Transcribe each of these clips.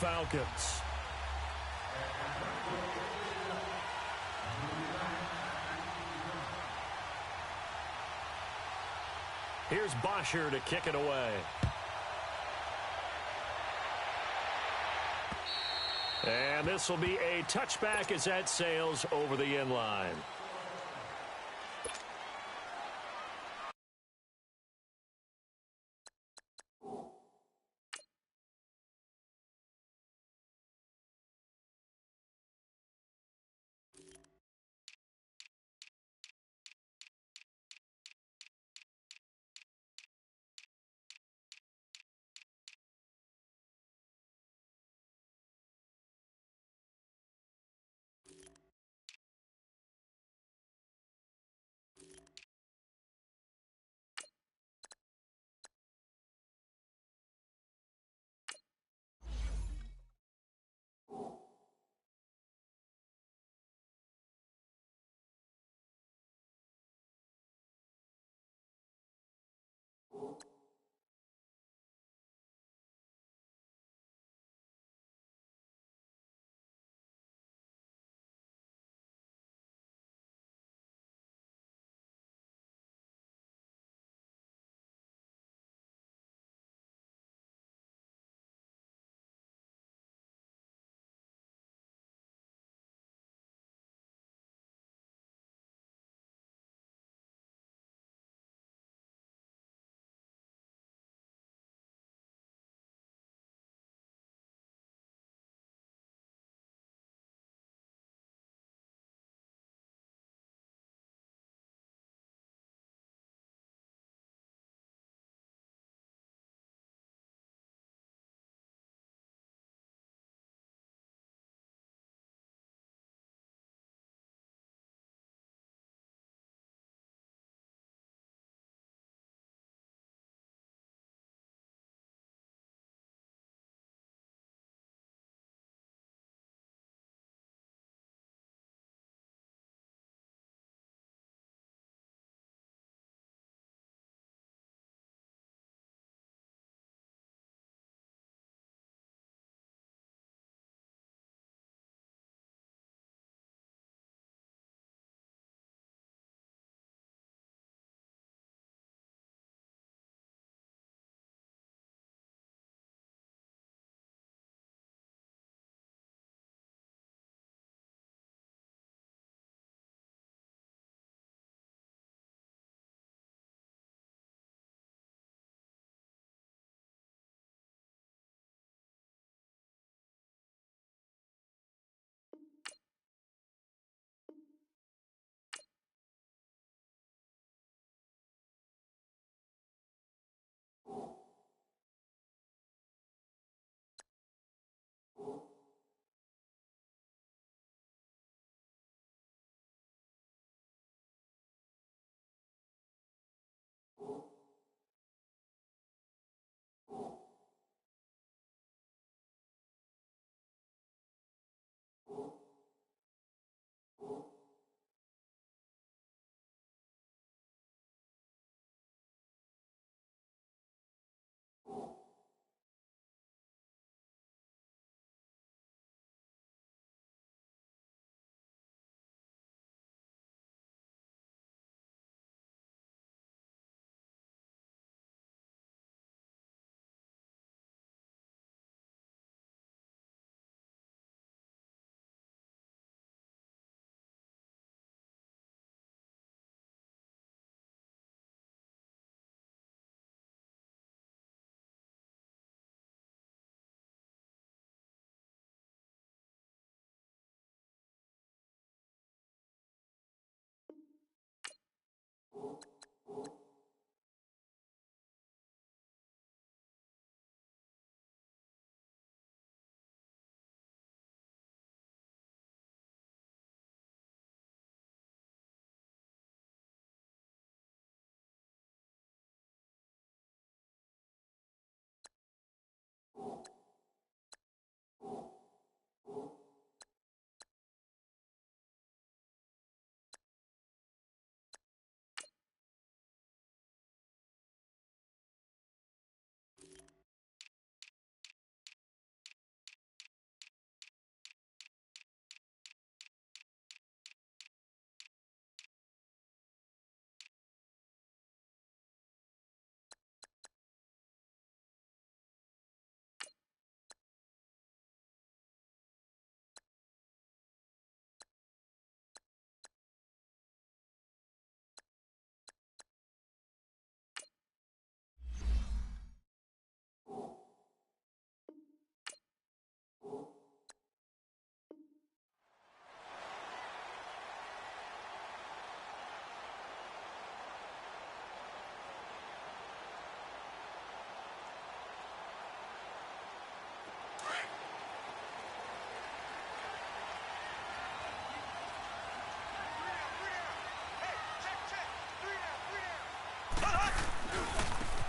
Falcons. Here's Bosher to kick it away. And this will be a touchback as that sails over the end line.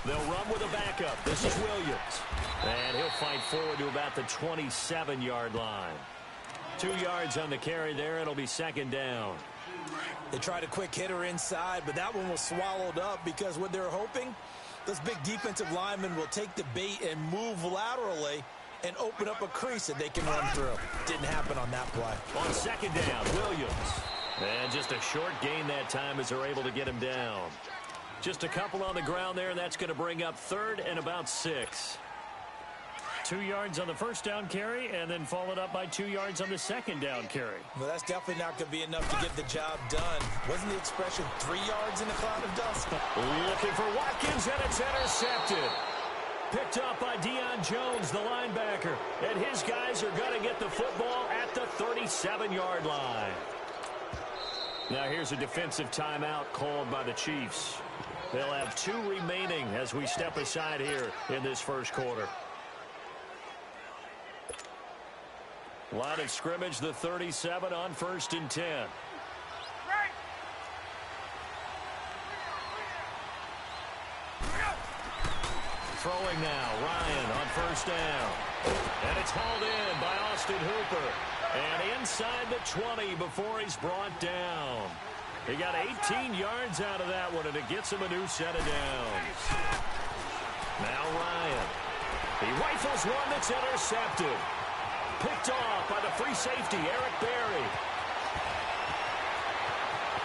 They'll run with a backup. This is Williams. And he'll fight forward to about the 27-yard line. 2 yards on the carry there. It'll be second down. They tried a quick hitter inside, but that one was swallowed up because what they're hoping, those big defensive linemen will take the bait and move laterally and open up a crease that they can run through. Didn't happen on that play. On second down, Williams. And just a short gain that time as they're able to get him down. Just a couple on the ground there, and that's going to bring up third and about 6. 2 yards on the first down carry, and then followed up by 2 yards on the second down carry. Well, that's definitely not going to be enough to get the job done. Wasn't the expression 3 yards in a cloud of dust? Looking for Watkins, and it's intercepted. Picked up by Deion Jones, the linebacker. And his guys are going to get the football at the 37-yard line. Now here's a defensive timeout called by the Chiefs. They'll have 2 remaining as we step aside here in this first quarter. Line of scrimmage, the 37 on 1st and 10. Throwing now, Ryan on first down. And it's hauled in by Austin Hooper. And inside the 20 before he's brought down. He got 18 yards out of that one, and it gets him a new set of downs. Now Ryan. He rifles one that's intercepted. Picked off by the free safety, Eric Berry.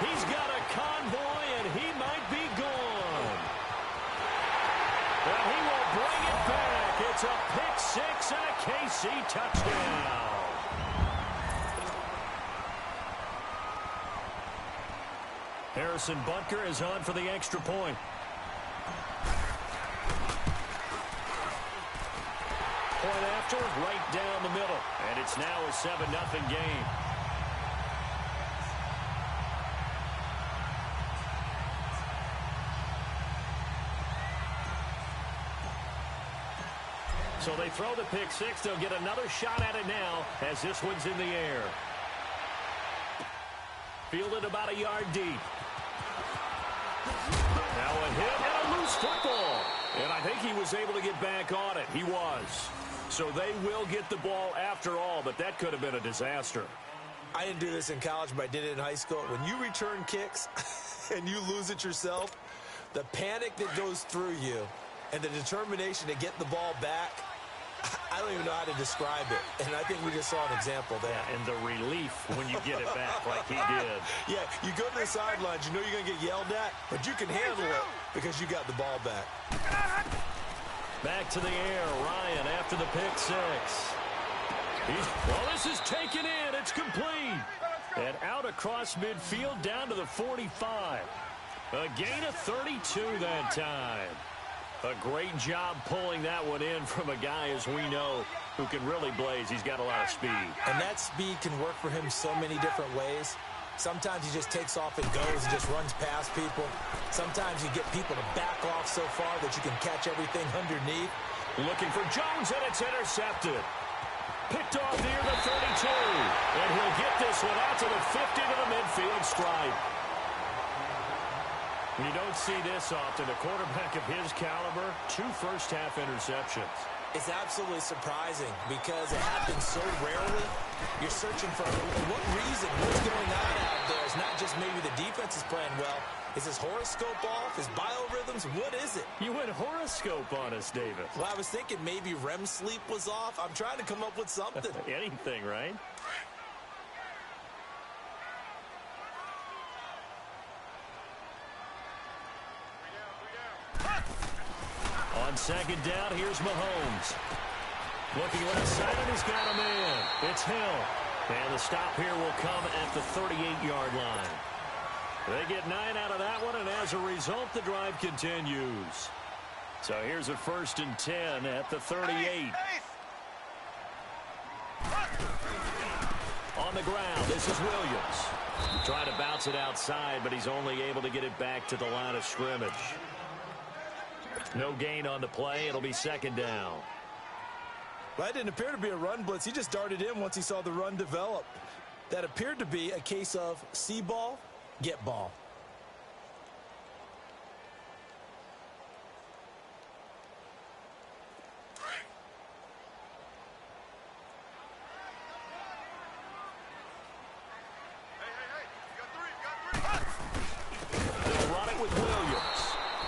He's got a convoy, and he might be gone. And he will bring it back. It's a pick 6 and a KC touchdown. Harrison Butker is on for the extra point. Point after, right down the middle. And it's now a 7-0 game. So they throw the pick 6. They'll get another shot at it now as this one's in the air. Fielded about a yard deep. Now a hit and a loose football. And I think he was able to get back on it. He was. So they will get the ball after all, but that could have been a disaster. I didn't do this in college, but I did it in high school. When you return kicks and you lose it yourself, the panic that goes through you and the determination to get the ball back, I don't even know how to describe it. And I think we just saw an example there. Yeah, and the relief when you get it back like he did. Yeah, you go to the sidelines, you know you're going to get yelled at, but you can handle it because you got the ball back. Back to the air, Ryan after the pick 6. Well, this is taken in. It's complete. And out across midfield down to the 45. A gain of 32 that time. A great job pulling that one in from a guy, as we know, who can really blaze. He's got a lot of speed. And that speed can work for him so many different ways. Sometimes he just takes off and goes and just runs past people. Sometimes you get people to back off so far that you can catch everything underneath. Looking for Jones, and it's intercepted. Picked off near the 32. And he'll get this one out to the 50 to the midfield stripe. You don't see this often. A quarterback of his caliber, 2 first-half interceptions. It's absolutely surprising because it happens so rarely. You're searching for what reason, what's going on out there. It's not just maybe the defense is playing well. Is his horoscope off? His biorhythms? What is it? You went horoscope on us, David. Well, I was thinking maybe REM sleep was off. I'm trying to come up with something. Anything, right? On second down, here's Mahomes. Looking left side, and he's got a man. It's Hill. And the stop here will come at the 38-yard line. They get 9 out of that one, and as a result, the drive continues. So here's a 1st and 10 at the 38. On the ground, this is Williams. Trying to bounce it outside, but he's only able to get it back to the line of scrimmage. No gain on the play. It'll be second down. Well, that didn't appear to be a run blitz. He just darted in once he saw the run develop. That appeared to be a case of see ball, get ball.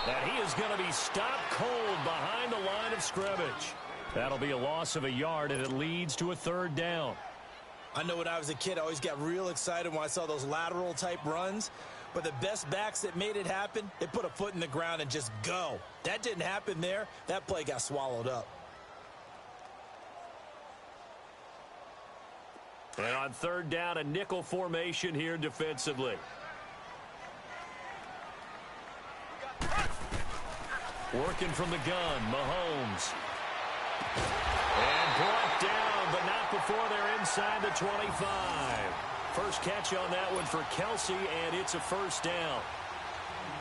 And he is going to be stopped cold behind the line of scrimmage. That'll be a loss of a yard, and it leads to a third down. I know when I was a kid, I always got real excited when I saw those lateral-type runs. But the best backs that made it happen, they put a foot in the ground and just go. That didn't happen there. That play got swallowed up. And on third down, a nickel formation here defensively. Working from the gun, Mahomes. And brought down, but not before they're inside the 25. First catch on that one for Kelsey, and it's a first down.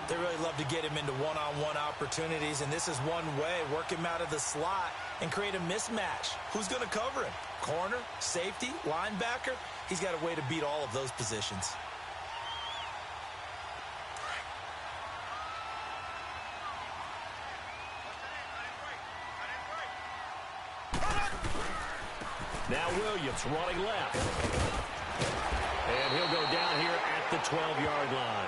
They really love to get him into one-on-one opportunities, and this is one way, work him out of the slot and create a mismatch. Who's going to cover him? Corner, safety, linebacker? He's got a way to beat all of those positions. Now Williams running left. And he'll go down here at the 12-yard line.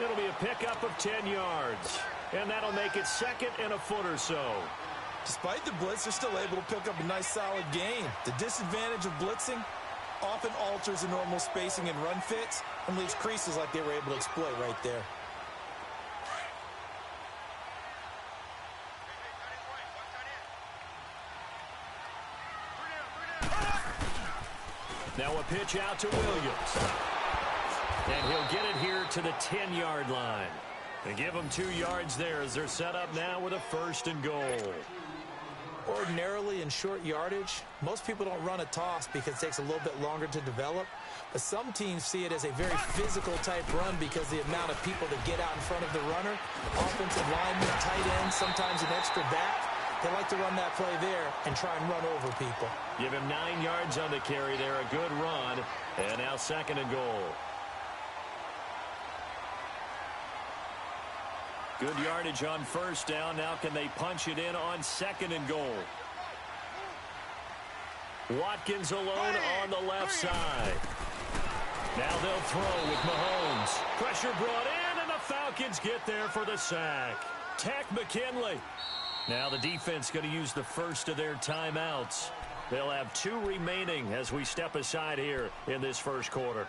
It'll be a pickup of 10 yards. And that'll make it second and a foot or so. Despite the blitz, they're still able to pick up a nice solid gain. The disadvantage of blitzing often alters the normal spacing and run fits and leaves creases like they were able to exploit right there. Now a pitch out to Williams. And he'll get it here to the 10-yard line. They give him 2 yards there as they're set up now with a first and goal. Ordinarily in short yardage, most people don't run a toss because it takes a little bit longer to develop. But some teams see it as a very physical type run because the amount of people that get out in front of the runner, offensive linemen, tight ends, sometimes an extra back. They like to run that play there and try and run over people. Give him 9 yards on the carry there. A good run. And now second and goal. Good yardage on first down. Now can they punch it in on second and goal? Watkins alone on the left side. Now they'll throw with Mahomes. Pressure brought in, and the Falcons get there for the sack. Tack McKinley. Now the defense going to use the first of their timeouts. They'll have 2 remaining as we step aside here in this first quarter.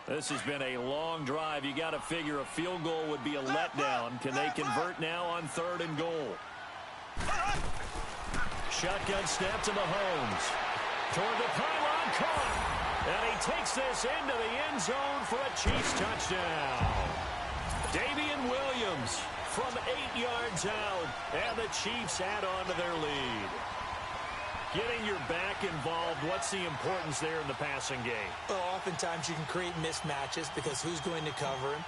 This has been a long drive. You got to figure a field goal would be a letdown. Can they convert now on third and goal? Shotgun snap to Mahomes. Toward the pylon, caught. And he takes this into the end zone for a Chiefs touchdown. Davian Williams from 8 yards out, and the Chiefs add on to their lead. Getting your back involved, what's the importance there in the passing game? Well, oftentimes you can create mismatches because who's going to cover him?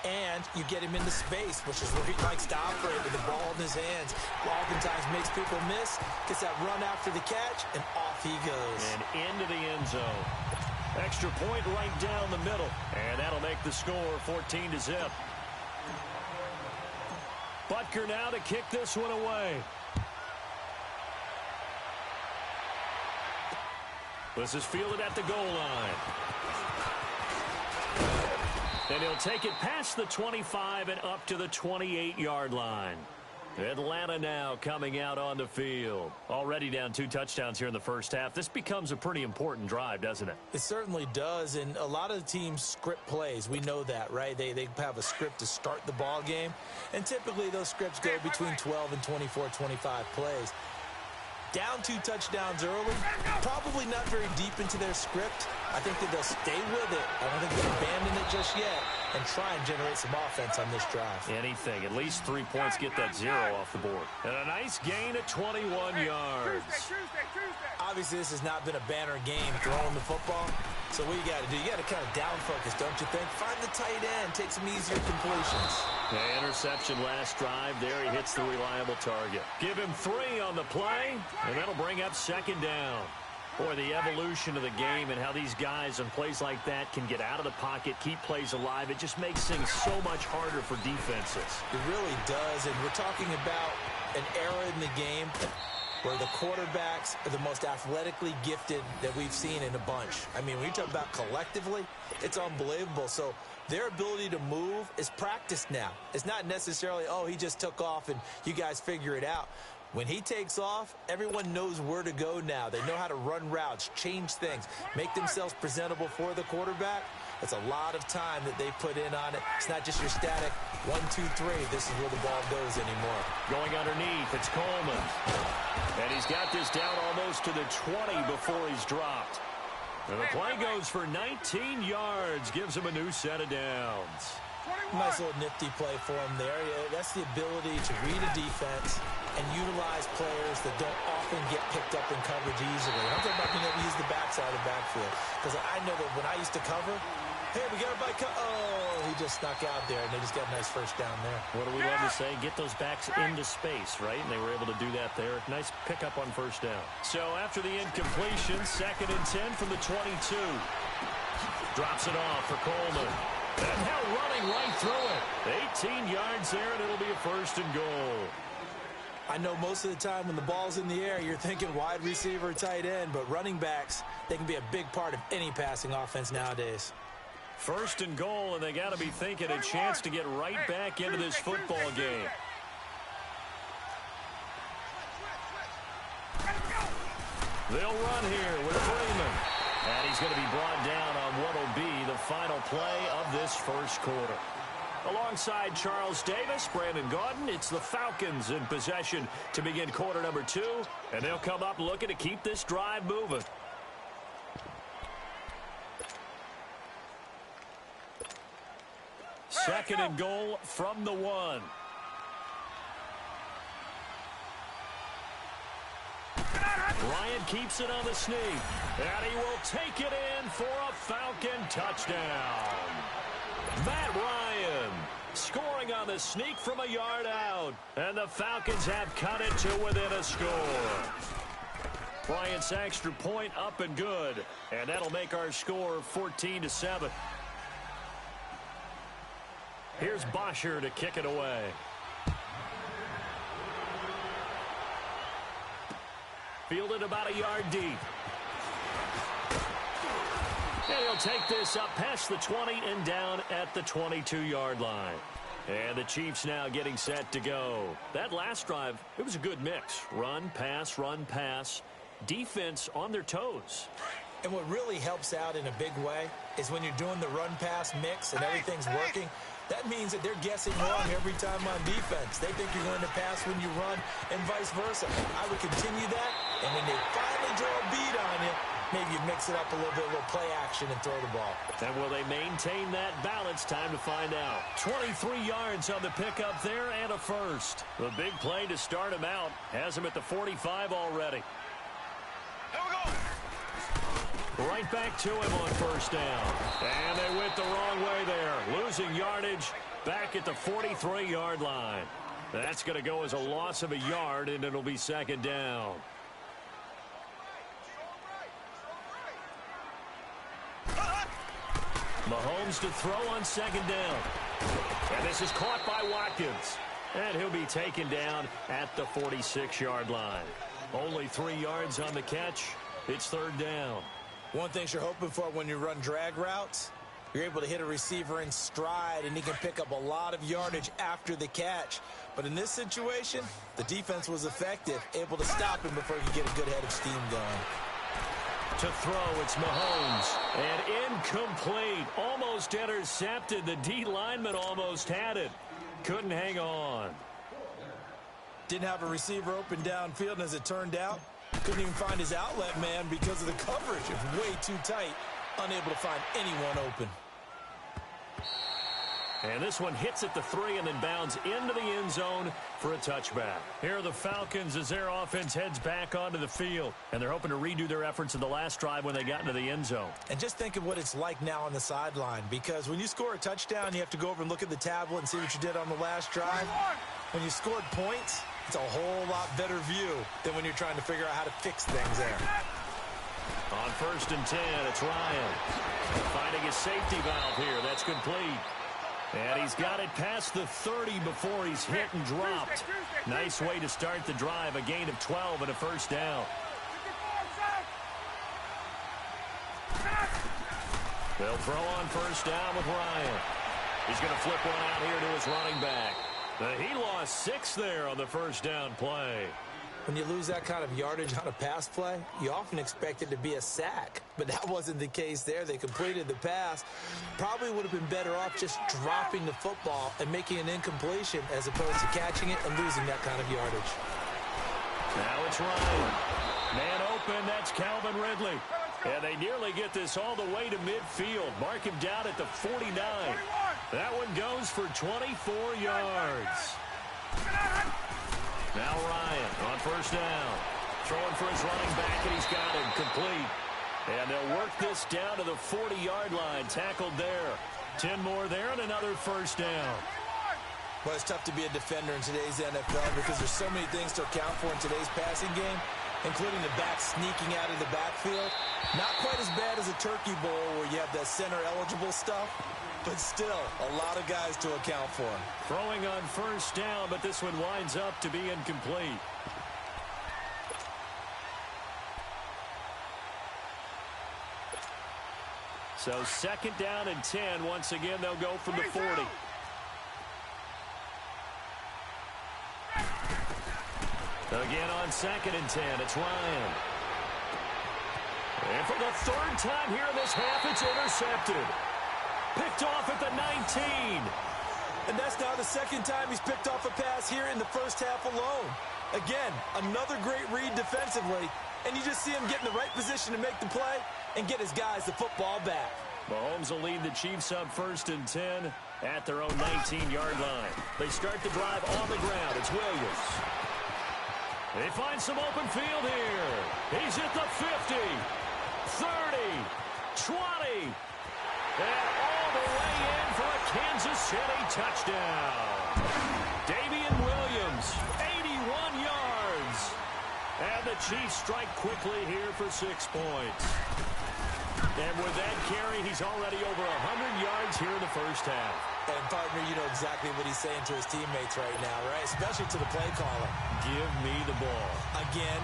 And you get him into space, which is where he likes to operate with the ball in his hands. Oftentimes makes people miss, gets that run after the catch, and off he goes. And into the end zone. Extra point right down the middle. And that'll make the score 14-0. Butker now to kick this one away. This is fielded at the goal line. And he'll take it past the 25 and up to the 28-yard line. Atlanta now coming out on the field. Already down 2 touchdowns here in the first half. This becomes a pretty important drive, doesn't it? It certainly does, and a lot of the teams script plays. We know that, right? They have a script to start the ball game, and typically those scripts go between 12 and 24, 25 plays. Down 2 touchdowns early, probably not very deep into their script. I think that they'll stay with it. I don't think they'll abandon it just yet and try and generate some offense on this drive. Anything. At least 3 points, get that 0 off the board. And a nice gain at 21 yards. Obviously, this has not been a banner game throwing the football. So what you got to do, you got to kind of down focus, don't you think? Find the tight end, take some easier completions. The interception last drive there. He hits the reliable target. Give him 3 on the play, and that'll bring up second down. Boy, the evolution of the game and how these guys on plays like that can get out of the pocket, keep plays alive, it just makes things so much harder for defenses. It really does, and we're talking about an era in the game where the quarterbacks are the most athletically gifted that we've seen in a bunch. I mean, when you talk about collectively, it's unbelievable. So their ability to move is practiced now. It's not necessarily, oh, he just took off and you guys figure it out. When he takes off, everyone knows where to go now. They know how to run routes, change things, make themselves presentable for the quarterback. It's a lot of time that they put in on it. It's not just your static 1, 2, 3. This is where the ball goes anymore. Going underneath, it's Coleman. And he's got this down almost to the 20 before he's dropped. And the play goes for 19 yards, gives him a new set of downs. Nice little nifty play for him there. That's the ability to read a defense and utilize players that don't often get picked up in coverage easily. I'm talking about being able to use the backside of the backfield. Because I know that when I used to cover, hey, we got everybody he just snuck out there, and they just got a nice first down there. What do we love to say? Get those backs into space, right? And they were able to do that there. Nice pickup on first down. So after the incompletion, 2nd and 10 from the 22. Drops it off for Coleman. And now running right through it. 18 yards there, and it'll be a 1st and goal. I know most of the time when the ball's in the air, you're thinking wide receiver, tight end, but running backs, they can be a big part of any passing offense nowadays. 1st and goal, and they got to be thinking a chance to get right back into this football game. They'll run here with Freeman. And he's going to be brought down on what will be the final play of this 1st quarter. Alongside Charles Davis, Brandon Gaudin, it's the Falcons in possession to begin quarter number 2. And they'll come up looking to keep this drive moving. Second and goal from the 1. Ryan keeps it on the sneak, and he will take it in for a Falcon touchdown. Matt Ryan scoring on the sneak from a yard out, and the Falcons have cut it to within a score. Bryant's extra point up and good, and that'll make our score 14-7. Here's Bosher to kick it away. Fielded about a yard deep. And he'll take this up past the 20 and down at the 22-yard line. And the Chiefs now getting set to go. That last drive, it was a good mix. Run, pass, defense on their toes. And what really helps out in a big way is when you're doing the run-pass mix and everything's working, that means that they're guessing wrong every time on defense. They think you're going to pass when you run and vice versa. I would continue that, and when they finally draw a beat on you, maybe you mix it up a little bit, a little play action, and throw the ball. And will they maintain that balance? Time to find out. 23 yards on the pickup there and a first. The big play to start him out has him at the 45 already. Here we go. Right back to him on first down. And they went the wrong way there. Losing yardage back at the 43-yard line. That's going to go as a loss of a yard, and it'll be second down. Mahomes to throw on second down. And this is caught by Watkins. And he'll be taken down at the 46-yard line. Only 3 yards on the catch. It's third down. One thing you're hoping for when you run drag routes, you're able to hit a receiver in stride, and he can pick up a lot of yardage after the catch. But in this situation, the defense was effective, able to stop him before he could get a good head of steam going. To throw, it's Mahomes. And incomplete. Almost intercepted. The D lineman almost had it. Couldn't hang on. Didn't have a receiver open downfield, and as it turned out, couldn't even find his outlet man because of the coverage. It was way too tight. Unable to find anyone open. And this one hits at the 3 and then bounds into the end zone for a touchback. Here are the Falcons as their offense heads back onto the field. And they're hoping to redo their efforts in the last drive when they got into the end zone. And just think of what it's like now on the sideline. Because when you score a touchdown, you have to go over and look at the tablet and see what you did on the last drive. When you scored points, it's a whole lot better view than when you're trying to figure out how to fix things there. On first and 10, it's Ryan. Finding his safety valve here. That's complete. And he's got it past the 30 before he's hit and dropped. Nice way to start the drive. A gain of 12 and a first down. They'll throw on first down with Ryan. He's going to flip one out here to his running back. He lost 6 there on the first down play. When you lose that kind of yardage on a pass play, you often expect it to be a sack. But that wasn't the case there. They completed the pass. Probably would have been better off just dropping the football and making an incompletion as opposed to catching it and losing that kind of yardage. Now it's Ryan. Man open, that's Calvin Ridley. And they nearly get this all the way to midfield. Mark him down at the 49. That one goes for 24 yards. Now Ryan on first down. Throwing for his running back, and he's got him complete. And they'll work this down to the 40-yard line. Tackled there. 10 more there and another first down. Well, it's tough to be a defender in today's NFL because there's so many things to account for in today's passing game, including the back sneaking out of the backfield. Not quite as bad as a turkey bowl where you have that center-eligible stuff, but still a lot of guys to account for. Throwing on first down, but this one winds up to be incomplete. So 2nd down and 10. Once again, they'll go from the 40. Again on 2nd and 10, it's Ryan. And for the 3rd time here in this half, it's intercepted. Picked off at the 19. And that's now the 2nd time he's picked off a pass here in the first half alone. Again, another great read defensively, and you just see him get in the right position to make the play and get his guys the football back. Mahomes will lead the Chiefs up 1st and 10 at their own 19-yard line. They start the drive on the ground. It's Williams. They find some open field here. He's at the 50, 30, 20, and all the way in for a Kansas City touchdown. Damian Williams, 81 yards. And the Chiefs strike quickly here for 6 points. And with that carry, he's already over 100 yards here in the first half. And, partner, you know exactly what he's saying to his teammates right now, right? Especially to the play caller. Give me the ball. Again,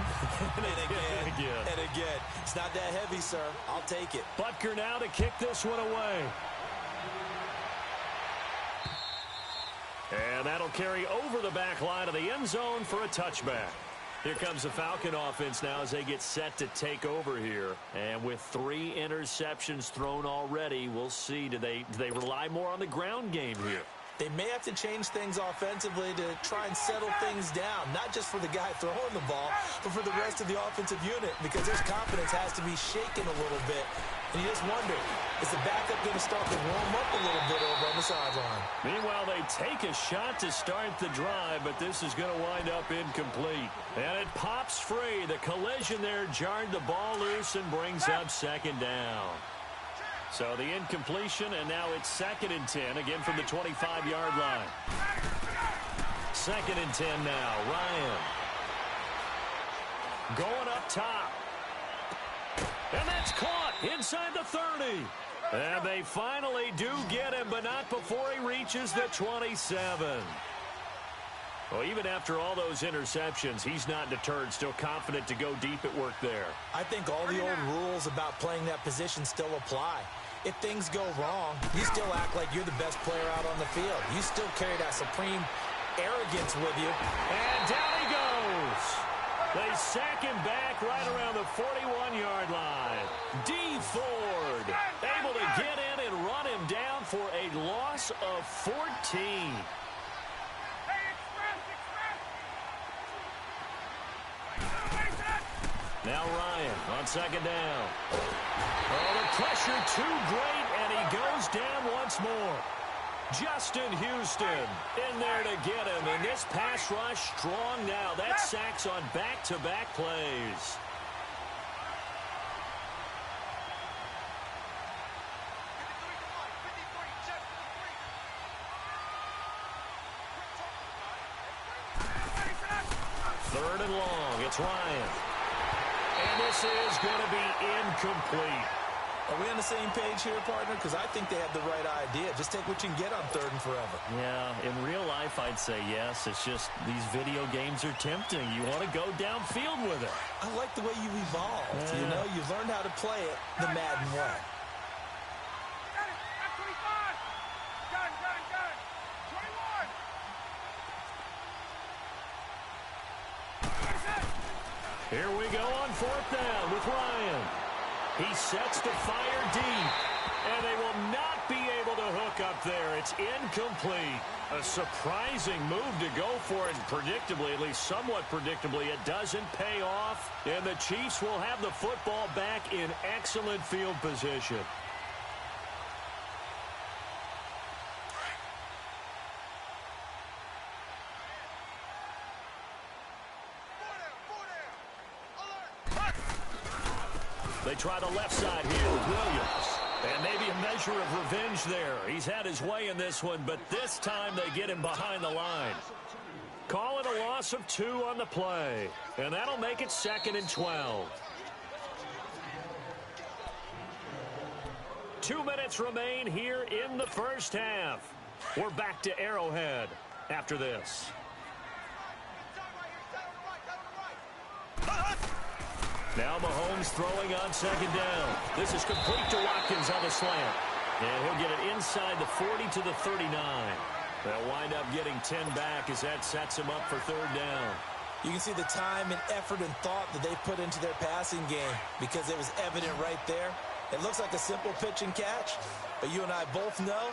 and again, and again. It's not that heavy, sir. I'll take it. Butker now to kick this one away. And that'll carry over the back line of the end zone for a touchback. Here comes the Falcon offense now as they get set to take over here. And with 3 interceptions thrown already, we'll see. Do they rely more on the ground game here? They may have to change things offensively to try and settle things down, not just for the guy throwing the ball, but for the rest of the offensive unit, because his confidence has to be shaken a little bit. And you just wonder, is the backup going to start to warm up a little bit over on the sideline? Meanwhile, they take a shot to start the drive, but this is going to wind up incomplete. And it pops free. The collision there jarred the ball loose and brings up 2nd down. So the incompletion, and now it's 2nd and 10, again from the 25-yard line. 2nd and 10 now, Ryan. Going up top. And that's caught inside the 30. And they finally do get him, but not before he reaches the 27. Well, even after all those interceptions, he's not deterred, still confident to go deep at work there. I think all the old rules about playing that position still apply. If things go wrong, you still act like you're the best player out on the field. You still carry that supreme arrogance with you. And down he goes. They sack him back right around the 41-yard line. D. Ford able to get in and run him down for a loss of 14. Now Ryan on 2nd down. Oh, the pressure too great, and he goes down once more. Justin Houston in there to get him, and this pass rush strong now. That's sacks on back-to-back plays. Third and long, it's Ryan. And this is going to be incomplete. Are we on the same page here, partner? Because I think they have the right idea. Just take what you can get on 3rd and forever. Yeah, in real life, I'd say yes. It's just these video games are tempting. You want to go downfield with it. I like the way you evolved. You know, you've learned how to play it the Madden way. Here we go on fourth down with Ryan. He sets to fire deep, and they will not be able to hook up there. It's incomplete. A surprising move to go for it, and predictably, at least somewhat predictably, it doesn't pay off, and the Chiefs will have the football back in excellent field position. They try the left side here with Williams. And maybe a measure of revenge there. He's had his way in this one, but this time they get him behind the line. Call it a loss of 2 on the play. And that'll make it 2nd and 12. 2 minutes remain here in the first half. We're back to Arrowhead after this. Now Mahomes throwing on 2nd down. This is complete to Watkins on the slant. And he'll get it inside the 40 to the 39. They'll wind up getting 10 back as that sets him up for 3rd down. You can see the time and effort and thought that they put into their passing game because it was evident right there. It looks like a simple pitch and catch, but you and I both know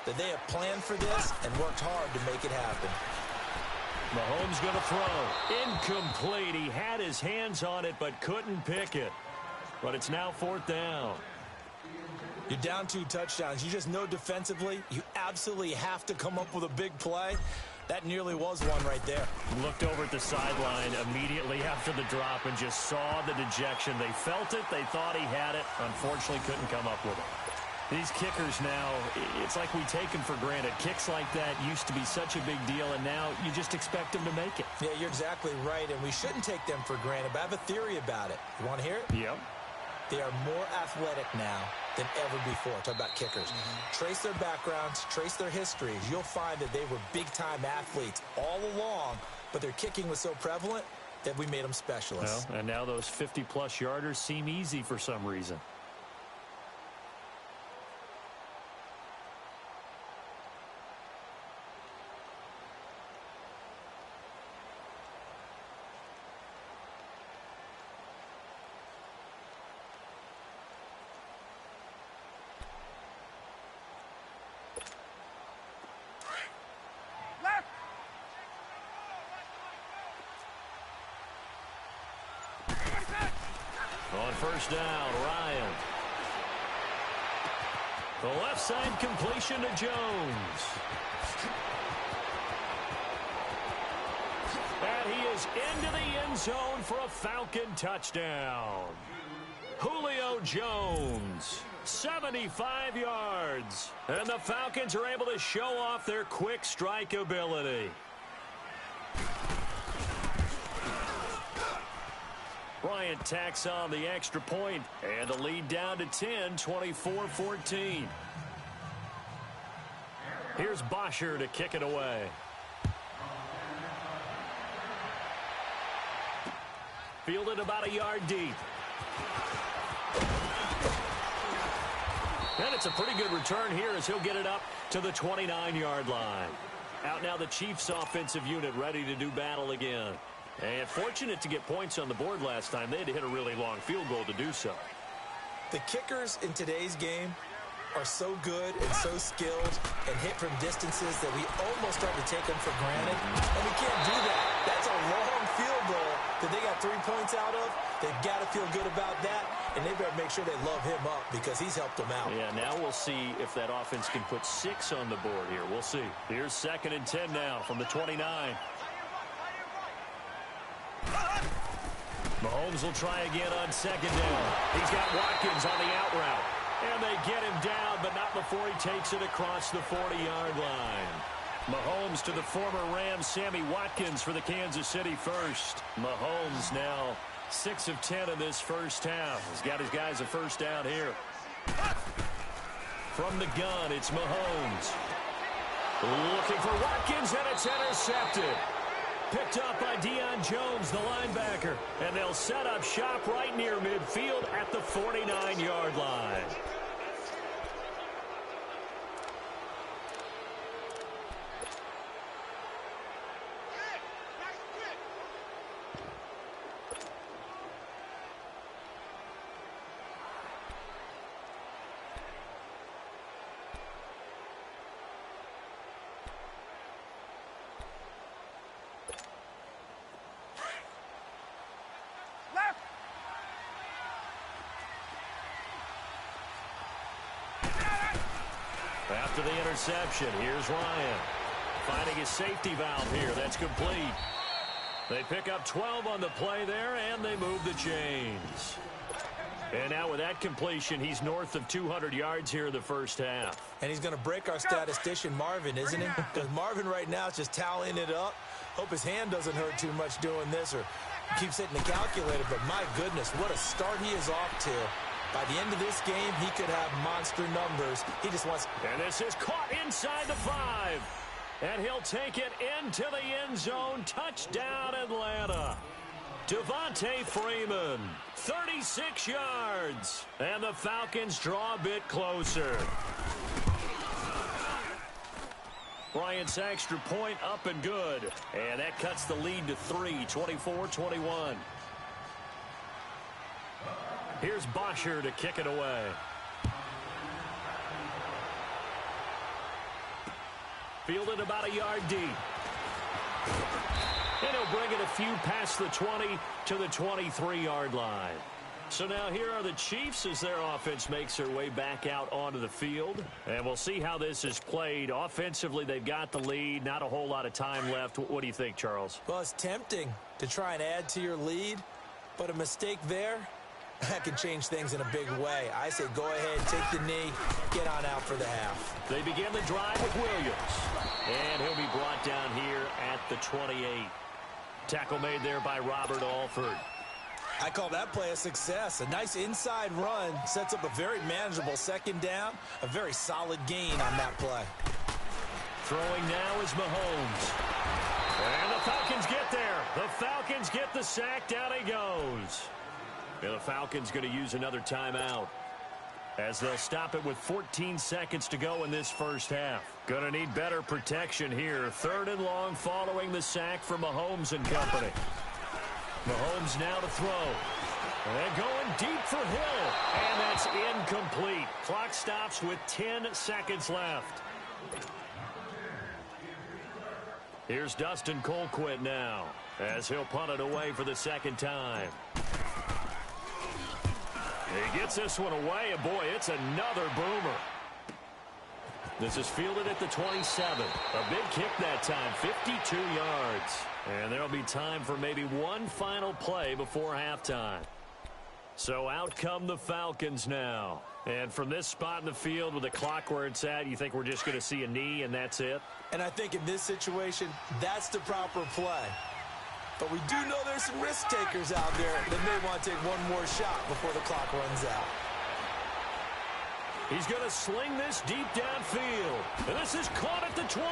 that they have planned for this and worked hard to make it happen. Mahomes going to throw. Incomplete. He had his hands on it but couldn't pick it. But it's now 4th down. You're down 2 touchdowns. You just know defensively you absolutely have to come up with a big play. That nearly was one right there. Looked over at the sideline immediately after the drop and just saw the dejection. They felt it. They thought he had it. Unfortunately, couldn't come up with it. These kickers now, it's like we take them for granted. Kicks like that used to be such a big deal, and now you just expect them to make it. Yeah, you're exactly right, and we shouldn't take them for granted, but I have a theory about it. You want to hear it? Yep. They are more athletic now than ever before. Talk about kickers. Trace their backgrounds, trace their histories. You'll find that they were big-time athletes all along, but their kicking was so prevalent that we made them specialists. Well, and now those 50-plus yarders seem easy for some reason. On 1st down, Ryan. The left side completion to Jones. And he is into the end zone for a Falcon touchdown. Julio Jones, 75 yards. And the Falcons are able to show off their quick strike ability. Bryant tacks on the extra point, and the lead down to 10, 24-14. Here's Bosher to kick it away. Fielded about a yard deep. And it's a pretty good return here as he'll get it up to the 29-yard line. Out now the Chiefs offensive unit ready to do battle again. And fortunate to get points on the board last time. They had to hit a really long field goal to do so. The kickers in today's game are so good and so skilled and hit from distances that we almost start to take them for granted. And we can't do that. That's a long field goal that they got 3 points out of. They've got to feel good about that. And they better make sure they love him up because he's helped them out. Yeah, now we'll see if that offense can put 6 on the board here. We'll see. Here's 2nd and 10 now from the 29. Mahomes will try again on 2nd down. He's got Watkins on the out route. And they get him down, but not before he takes it across the 40-yard line. Mahomes to the former Rams, Sammy Watkins for the Kansas City first. Mahomes now 6 of 10 in this first half. He's got his guys a first down here. From the gun, it's Mahomes. Looking for Watkins, and it's intercepted. Picked up by Deion Jones, the linebacker. And they'll set up shop right near midfield at the 49-yard line. After the interception, here's Ryan. Finding his safety valve here. That's complete. They pick up 12 on the play there, and they move the chains. And now with that completion, he's north of 200 yards here in the first half. And he's going to break our statistician, Marvin, isn't he? Because Marvin right now is just tallying it up. Hope his hand doesn't hurt too much doing this or keeps hitting the calculator. But my goodness, what a start he is off to. By the end of this game, he could have monster numbers. He just wants... And this is caught inside the 5. And he'll take it into the end zone. Touchdown, Atlanta. Devontae Freeman, 36 yards. And the Falcons draw a bit closer. Bryant's extra point up and good. And that cuts the lead to 3, 24-21. Here's Bosher to kick it away. Fielded about a yard deep. And he'll bring it a few past the 20 to the 23-yard line. So now here are the Chiefs as their offense makes their way back out onto the field. And we'll see how this is played. Offensively, they've got the lead. Not a whole lot of time left. What do you think, Charles? Well, it's tempting to try and add to your lead. But a mistake there, that can change things in a big way. I say go ahead, take the knee, get on out for the half. They begin the drive with Williams. And he'll be brought down here at the 28. Tackle made there by Robert Alford. I call that play a success. A nice inside run sets up a very manageable second down. A very solid gain on that play. Throwing now is Mahomes. And the Falcons get there. The Falcons get the sack. Down he goes. And the Falcons going to use another timeout, as they'll stop it with 14 seconds to go in this first half. Going to need better protection here. 3rd and long following the sack from Mahomes and company. Mahomes now to throw. And going deep for Hill. And that's incomplete. Clock stops with 10 seconds left. Here's Dustin Colquitt now, as he'll punt it away for the second time. He gets this one away, and boy, it's another boomer. This is fielded at the 27. A big kick that time, 52 yards. And there'll be time for maybe one final play before halftime. So out come the Falcons now. And from this spot in the field with the clock where it's at, you think we're just going to see a knee and that's it? And I think in this situation, that's the proper play. But we do know there's some risk takers out there that may want to take one more shot before the clock runs out. He's going to sling this deep downfield. And this is caught at the 20.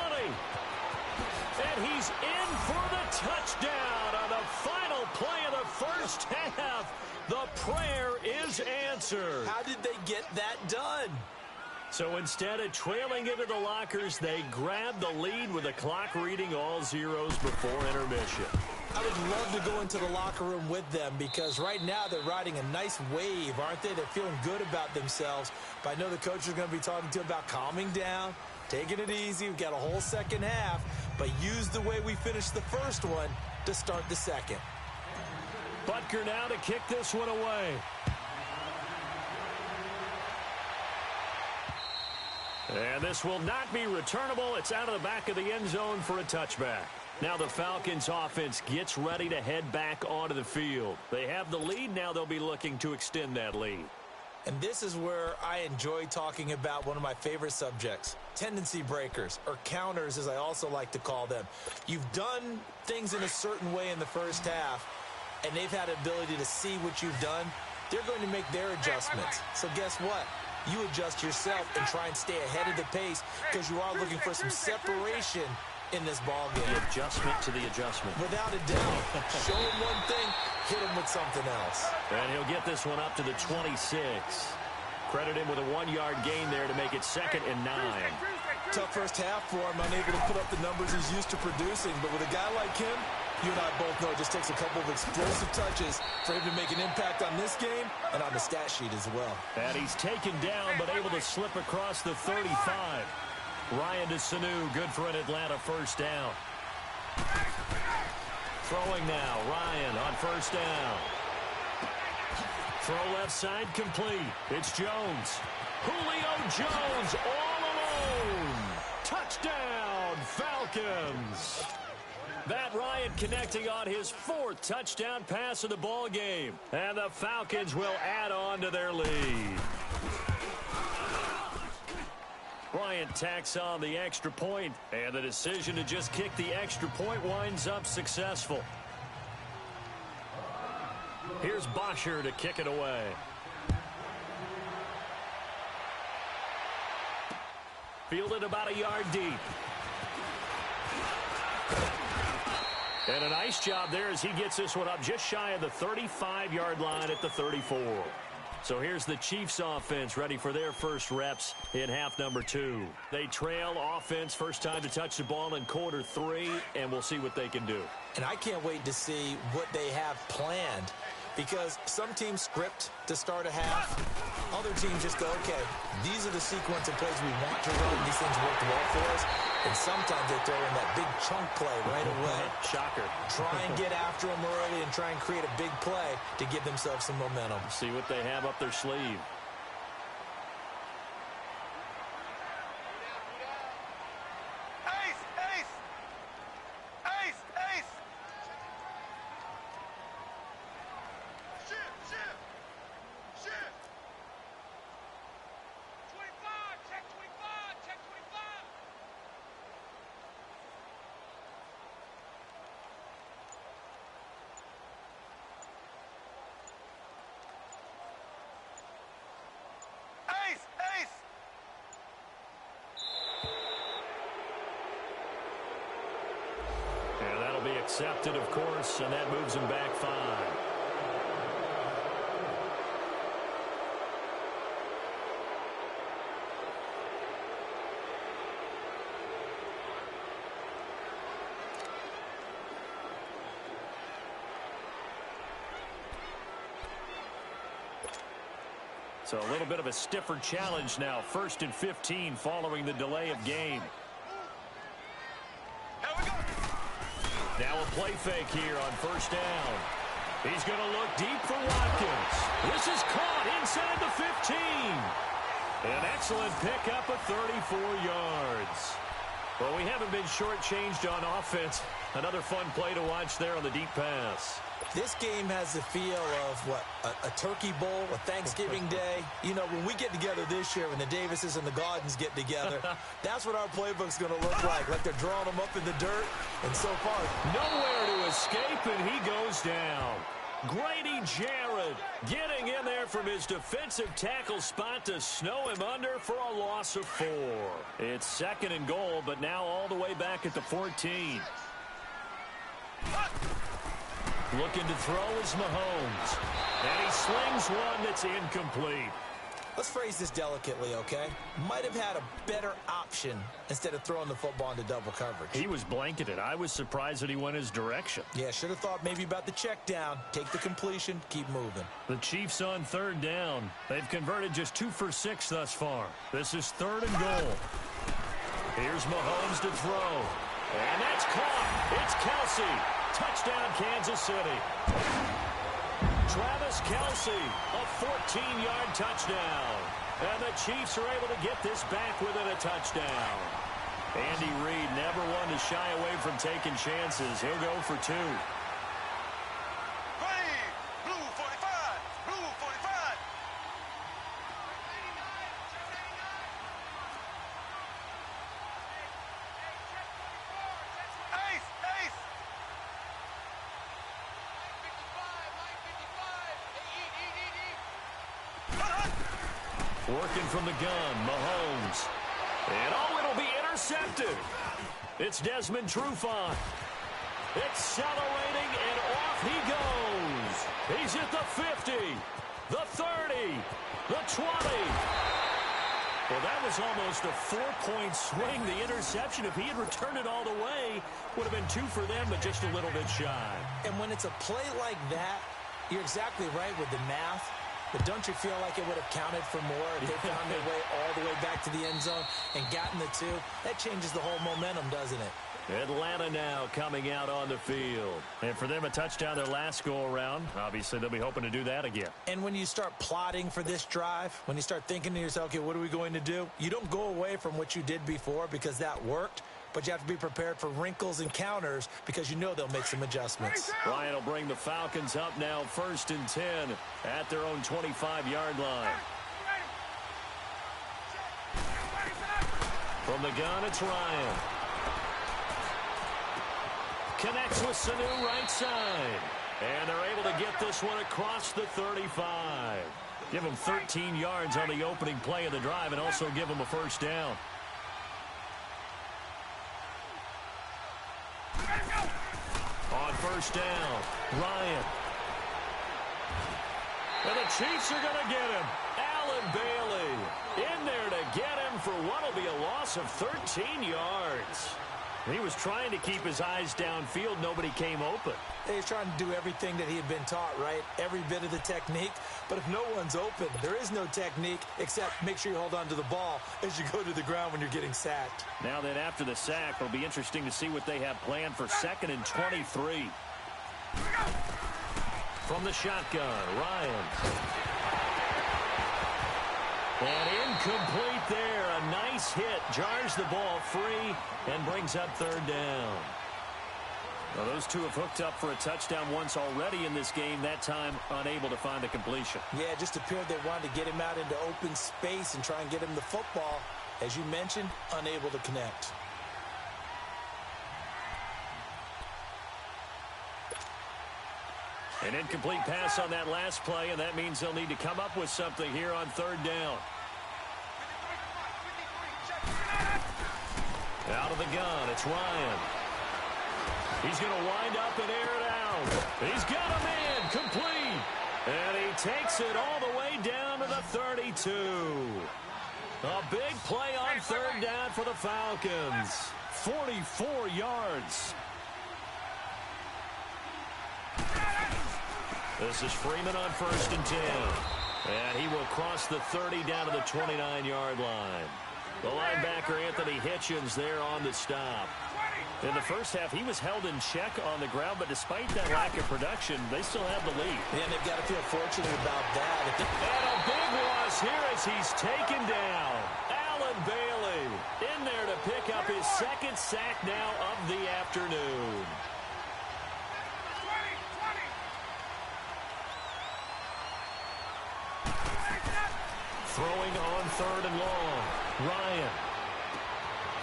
And he's in for the touchdown on the final play of the first half. The prayer is answered. How did they get that done? So instead of trailing into the lockers, they grabbed the lead with the clock reading all zeros before intermission. I would love to go into the locker room with them because right now they're riding a nice wave, aren't they? They're feeling good about themselves. But I know the coach is going to be talking to them about calming down, taking it easy. We've got a whole second half, but use the way we finished the first one to start the second. Butker now to kick this one away. And this will not be returnable. It's out of the back of the end zone for a touchback. Now the Falcons offense gets ready to head back onto the field. They have the lead. Now they'll be looking to extend that lead. And this is where I enjoy talking about one of my favorite subjects, tendency breakers, or counters as I also like to call them. You've done things in a certain way in the first half, and they've had the ability to see what you've done. They're going to make their adjustments. So guess what? You adjust yourself and try and stay ahead of the pace because you are looking for some separation in this ball game. The adjustment to the adjustment. Without a doubt. Show him one thing, hit him with something else. And he'll get this one up to the 26. Credit him with a 1-yard gain there to make it 2nd and 9. Tough first half for him, unable to put up the numbers he's used to producing. But with a guy like him, you and I both know it just takes a couple of explosive touches for him to make an impact on this game and on the stat sheet as well. And he's taken down but able to slip across the 35. Ryan to Sanu, good for an Atlanta first down. Throwing now, Ryan on first down. Throw left side complete. It's Jones. Julio Jones all alone. zone. Touchdown, Falcons. Matt Ryan connecting on his 4th touchdown pass of the ball game. And the Falcons will add on to their lead. Bryant tacks on the extra point, and the decision to just kick the extra point winds up successful. Here's Bosher to kick it away. Fielded about a yard deep. And a nice job there as he gets this one up just shy of the 35-yard line at the 34. So here's the Chiefs offense ready for their first reps in half number 2. They trail offense first time to touch the ball in quarter 3, and we'll see what they can do. And I can't wait to see what they have planned, because some teams script to start a half. Other teams just go, okay, these are the sequence of plays we want to run. These things work well for us. And sometimes they throw in that big chunk play right away. Shocker. Try and get after them early and try and create a big play to give themselves some momentum. See what they have up their sleeve. Ace! Ace! Ace! Ace! Shift! Shift! Shift! 25! Check 25! Check 25! Ace! Ace! And that'll be accepted, of course, and that moves him back 5. So a little bit of a stiffer challenge now. 1st and 15 following the delay of game. Here we go! Now a play fake here on 1st down. He's going to look deep for Watkins. This is caught inside the 15. An excellent pickup of 34 yards. Well, we haven't been shortchanged on offense. Another fun play to watch there on the deep pass. This game has the feel of, what, a turkey bowl, a Thanksgiving day. You know, when we get together this year, when the Davises and the Gardens get together, that's what our playbook's going to look like they're drawing them up in the dirt. And so far, nowhere to escape, and he goes down. Grady Jarrett getting in there from his defensive tackle spot to snow him under for a loss of 4. It's 2nd and goal, but now all the way back at the 14. Looking to throw is Mahomes. And he slings one that's incomplete. Let's phrase this delicately, okay? Might have had a better option instead of throwing the football into double coverage. He was blanketed. I was surprised that he went his direction. Yeah, should have thought maybe about the check down. Take the completion, keep moving. The Chiefs on 3rd down. They've converted just 2 for 6 thus far. This is 3rd and goal. Here's Mahomes to throw. And that's caught. It's Kelsey. Touchdown, Kansas City. Travis Kelsey, a 14-yard touchdown. And the Chiefs are able to get this back within a touchdown. Andy Reid never one to shy away from taking chances. He'll go for 2. Ready! Blue 45! Blue 45! Ace! Ace! Working from the gun, Mahomes. And it'll be intercepted. It's Desmond Trufant. Accelerating, and off he goes. He's at the 50, the 30, the 20. Well, that was almost a 4-point swing. The interception, if he had returned it all the way, would have been 2 for them, but just a little bit shy. And when it's a play like that, you're exactly right with the math. But don't you feel like it would have counted for more if they found their way all the way back to the end zone and gotten the 2? That changes the whole momentum, doesn't it? Atlanta now coming out on the field. And for them, a touchdown their last go-around. Obviously, they'll be hoping to do that again. And when you start plotting for this drive, when you start thinking to yourself, okay, what are we going to do? You don't go away from what you did before because that worked, but you have to be prepared for wrinkles and counters because you know they'll make some adjustments. Ryan will bring the Falcons up now 1st and 10 at their own 25-yard line. From the gun, it's Ryan. Connects with Sanu right side. And they're able to get this one across the 35. Give them 13 yards on the opening play of the drive and also give them a first down. On first down, Ryan. And the Chiefs are going to get him. Allen Bailey in there to get him for what will be a loss of 13 yards. He was trying to keep his eyes downfield. Nobody came open. He's trying to do everything that he had been taught, right? Every bit of the technique. But if no one's open, there is no technique except make sure you hold on to the ball as you go to the ground when you're getting sacked. Now then, after the sack, it'll be interesting to see what they have planned for 2nd and 23. From the shotgun, Ryan. And incomplete there. A nice hit. Jars the ball free and brings up 3rd down. Well, those two have hooked up for a touchdown once already in this game. That time unable to find the completion. Yeah, it just appeared they wanted to get him out into open space and try and get him the football. As you mentioned, unable to connect. An incomplete pass on that last play, and that means they'll need to come up with something here on 3rd down. Out of the gun, it's Ryan. He's going to wind up and air it out. He's got him in, complete. And he takes it all the way down to the 32. A big play on 3rd down for the Falcons. 44 yards. This is Freeman on 1st and 10. And he will cross the 30 down to the 29-yard line. The linebacker, Anthony Hitchens, there on the stop. In the first half, he was held in check on the ground, but despite that lack of production, they still have the lead. Yeah, and they've got to feel fortunate about that. And a big loss here as he's taken down. Allen Bailey in there to pick up his 2nd sack now of the afternoon. Throwing on 3rd and long. Ryan.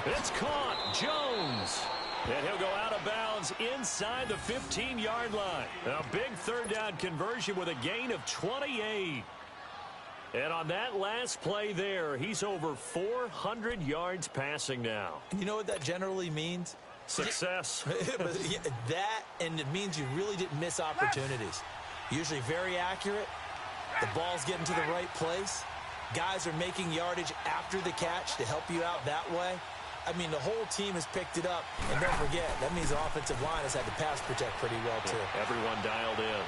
It's caught. Jones. And he'll go out of bounds inside the 15-yard line. A big 3rd down conversion with a gain of 28. And on that last play there, he's over 400 yards passing now. You know what that generally means? Success. That, and it means you really didn't miss opportunities. Usually very accurate. The ball's getting to the right place. Guys are making yardage after the catch to help you out that way. I mean, the whole team has picked it up. And don't forget, that means the offensive line has had to pass protect pretty well, too. Yeah, everyone dialed in.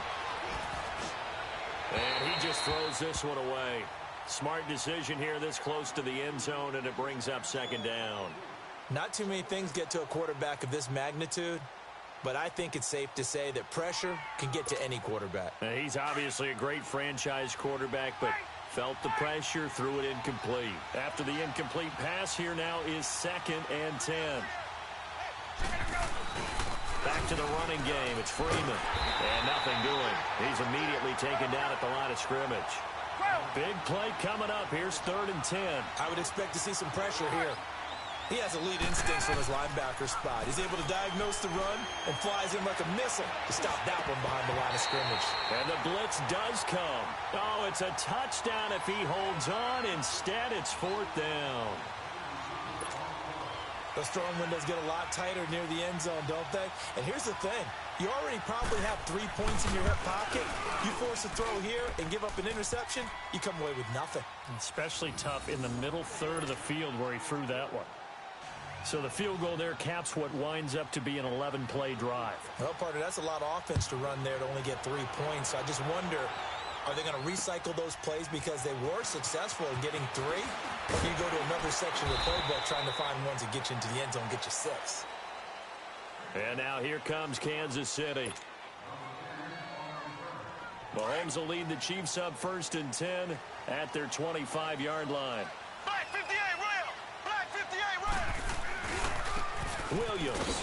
And he just throws this one away. Smart decision here this close to the end zone, and it brings up 2nd down. Not too many things get to a quarterback of this magnitude, but I think it's safe to say that pressure can get to any quarterback. He's obviously a great franchise quarterback, but felt the pressure, threw it incomplete. After the incomplete pass, here now is 2nd and 10. Back to the running game. It's Freeman. And nothing doing. He's immediately taken down at the line of scrimmage. Big play coming up. Here's 3rd and 10. I would expect to see some pressure here. He has elite instincts from his linebacker spot. He's able to diagnose the run and flies in like a missile to stop that one behind the line of scrimmage. And the blitz does come. Oh, it's a touchdown if he holds on. Instead, it's 4th down. Those throwing windows get a lot tighter near the end zone, don't they? And here's the thing. You already probably have 3 points in your hip pocket. You force a throw here and give up an interception, you come away with nothing. Especially tough in the middle 3rd of the field where he threw that one. So the field goal there caps what winds up to be an 11-play drive. Well, partner, that's a lot of offense to run there to only get 3 points. So I just wonder, are they going to recycle those plays because they were successful in getting 3? Or can you go to another section of the playbook trying to find ones that get you into the end zone, get you 6? And now here comes Kansas City. Mahomes will lead the Chiefs up 1st and 10 at their 25-yard line. Black 58, rail! Black 58, rail! Williams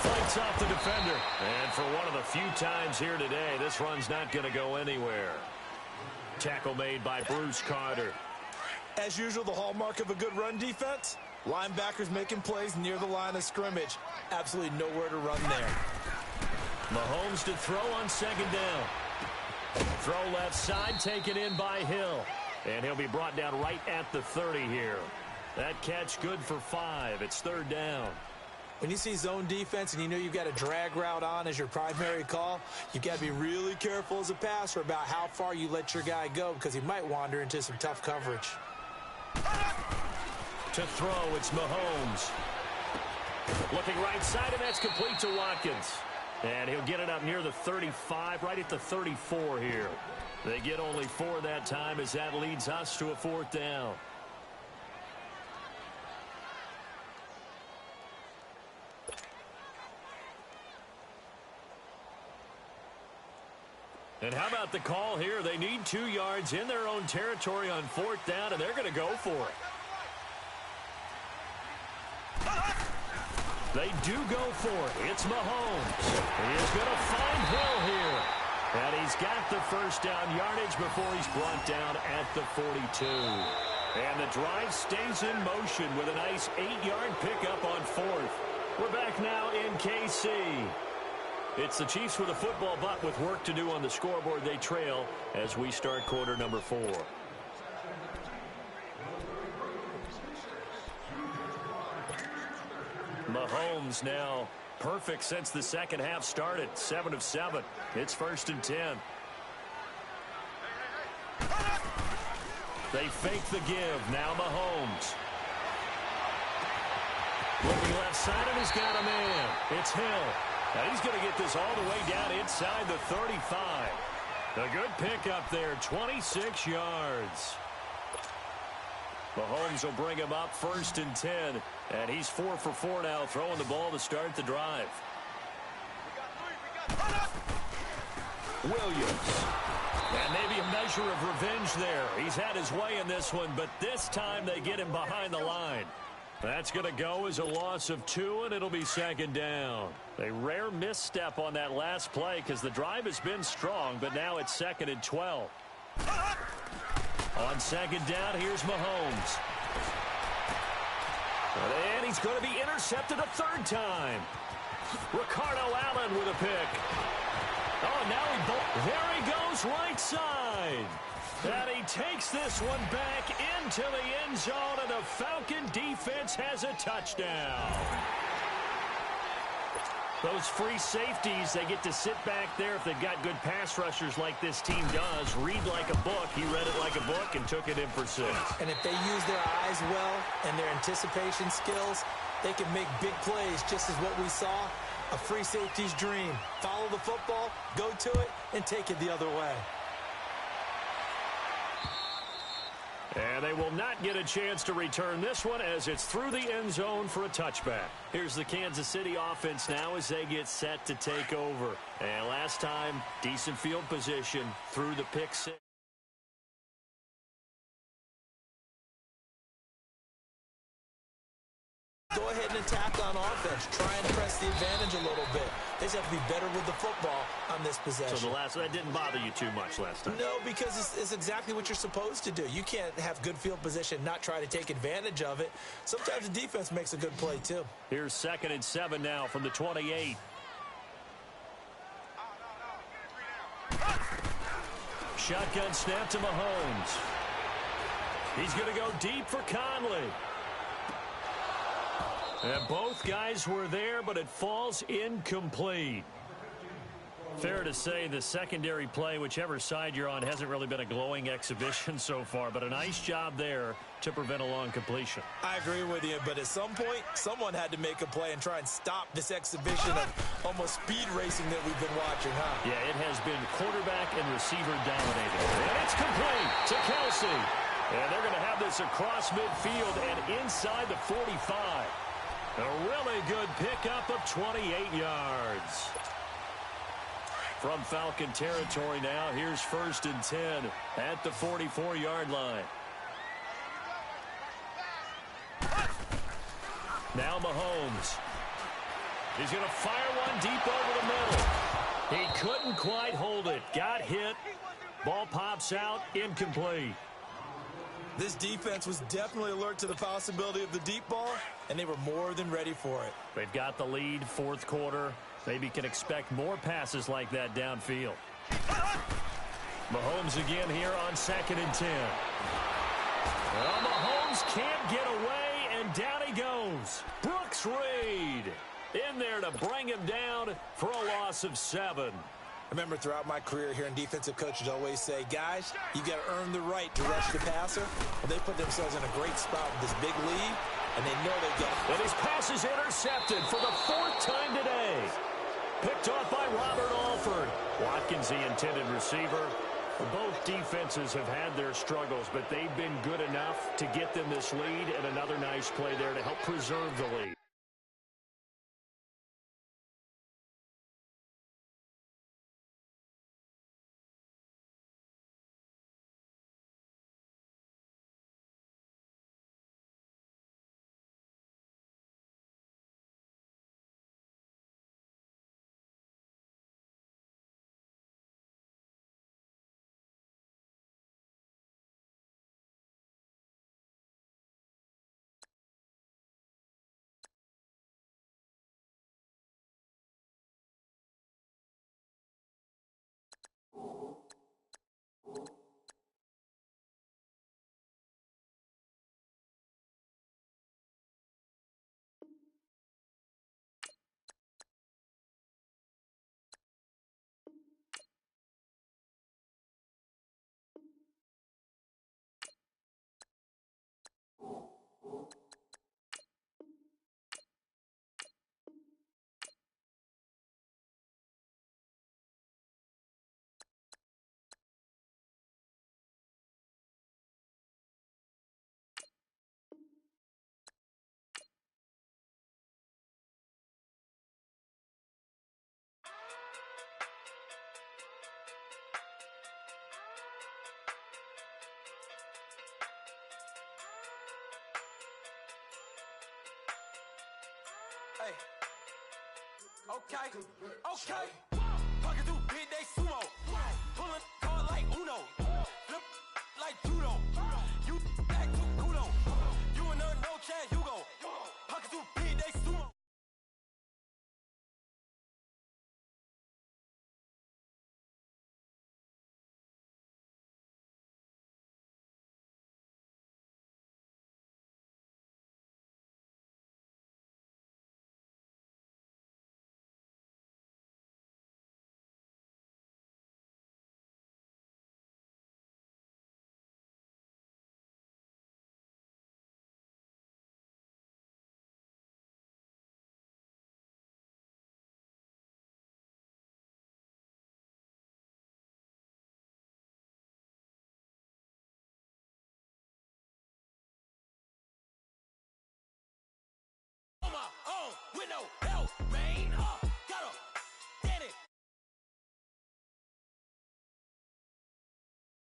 fights off the defender. And for one of the few times here today, this run's not going to go anywhere. Tackle made by Bruce Carter. As usual, the hallmark of a good run defense, linebackers making plays near the line of scrimmage. Absolutely nowhere to run there. Mahomes to throw on 2nd down. Throw left side, taken in by Hill. And he'll be brought down right at the 30 here. That catch good for 5. It's 3rd down. When you see zone defense and you know you've got a drag route on as your primary call, you've got to be really careful as a passer about how far you let your guy go because he might wander into some tough coverage. To throw, it's Mahomes. Looking right side, and that's complete to Watkins. And he'll get it up near the 35, right at the 34 here. They get only 4 that time as that leads us to a 4th down. And how about the call here? They need 2 yards in their own territory on 4th down, and they're going to go for it. They do go for it. It's Mahomes. He is going to find Hill here. And he's got the 1st down yardage before he's brought down at the 42. And the drive stays in motion with a nice 8-yard pickup on 4th. We're back now in KC. It's the Chiefs with a football, but with work to do on the scoreboard. They trail as we start quarter number 4. Mahomes now perfect since the second half started. 7 of 7. It's 1st and 10. They fake the give. Now Mahomes. Looking left side, and he's got a man. It's Hill. Now he's going to get this all the way down inside the 35. A good pickup there, 26 yards. Mahomes will bring him up 1st and 10. And he's 4 for 4 now, throwing the ball to start the drive. Williams. And maybe a measure of revenge there. He's had his way in this one, but this time they get him behind the line. That's going to go as a loss of 2, and it'll be 2nd down. A rare misstep on that last play because the drive has been strong, but now it's 2nd and 12. On 2nd down, here's Mahomes. And he's going to be intercepted a 3rd time. Ricardo Allen with a pick. Oh, now there he goes right side. And he takes this one back into the end zone, and the Falcon defense has a touchdown. Those free safeties, they get to sit back there if they've got good pass rushers like this team does. Read like a book. He read it like a book and took it in for 6. And if they use their eyes well and their anticipation skills, they can make big plays, just as what we saw, a free safety's dream. Follow the football, go to it, and take it the other way. And they will not get a chance to return this one as it's through the end zone for a touchback. Here's the Kansas City offense now as they get set to take over. And last time, decent field position through the pick 6. Go ahead and attack on offense. Try and press the advantage a little bit. They just have to be better with the football on this possession. So that didn't bother you too much last time? No, because it's exactly what you're supposed to do. You can't have good field position, not try to take advantage of it. Sometimes the defense makes a good play, too. Here's 2nd and 7 now from the 28. Shotgun snap to Mahomes. He's going to go deep for Conley. And both guys were there, but it falls incomplete. Fair to say the secondary play, whichever side you're on, hasn't really been a glowing exhibition so far, but a nice job there to prevent a long completion. I agree with you, but at some point, someone had to make a play and try and stop this exhibition of almost speed racing that we've been watching, huh? Yeah, it has been quarterback and receiver dominated. And it's complete to Kelsey. And they're going to have this across midfield and inside the 45. A really good pickup of 28 yards. From Falcon territory now, here's 1st and 10 at the 44-yard line. Now Mahomes. He's going to fire one deep over the middle. He couldn't quite hold it. Got hit. Ball pops out. Incomplete. This defense was definitely alert to the possibility of the deep ball, and they were more than ready for it. They've got the lead, 4th quarter. Maybe can expect more passes like that downfield. Mahomes again here on 2nd and 10. Well, Mahomes can't get away, and down he goes. Brooks Reed in there to bring him down for a loss of 7. Remember, throughout my career, hearing defensive coaches always say, guys, you got to earn the right to rush the passer. Well, they put themselves in a great spot with this big lead, and they know they got it. And his pass is intercepted for the 4th time today. Picked off by Robert Alford. Watkins, the intended receiver. Both defenses have had their struggles, but they've been good enough to get them this lead, and another nice play there to help preserve the lead. Hey. Okay. Talking through big day sumo. Pulling card like Uno. Flip like judo. You back to kudo. You and her no chance, you go. Talking through big day sumo. With no